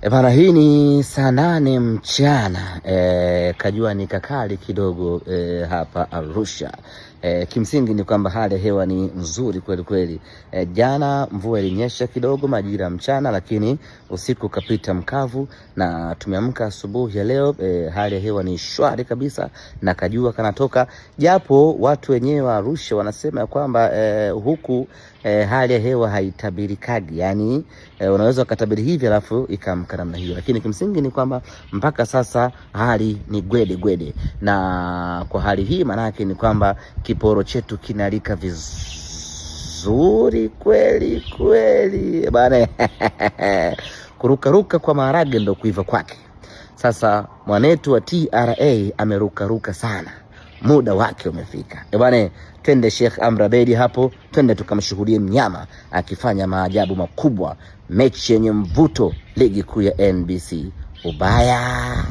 Bana, hii ni saa 8 mchana. Kajua ni kakali kidogo hapa Arusha. Kimsingi ni kwamba hali ya hewa ni nzuri kweli kweli. Jana mvua ilinyesha kidogo majira mchana, lakini usiku kapita mkavu, na tumeamka asubuhi ya leo hali ya hewa ni shwari kabisa na kajua kanatoka, japo watu wenyewe wa Arusha wanasema kwamba huku hali ya hewa haitabirikagi, yani unaweza ukatabiri hivi alafu ikamka namna hiyo, lakini kimsingi ni kwamba mpaka sasa hali ni gwede, na kwa hali hii maana yake ni kwamba kiporo chetu kinalika vizuri kweli kweli bana. Kurukaruka kwa maharage ndo kuiva kwake. Sasa mwanetu wa TRA amerukaruka sana, muda wake umefika bwana. Twende Sheikh Amri Abeid hapo, twende tukamshuhudie mnyama akifanya maajabu makubwa, mechi yenye mvuto, ligi kuu ya NBC. Ubaya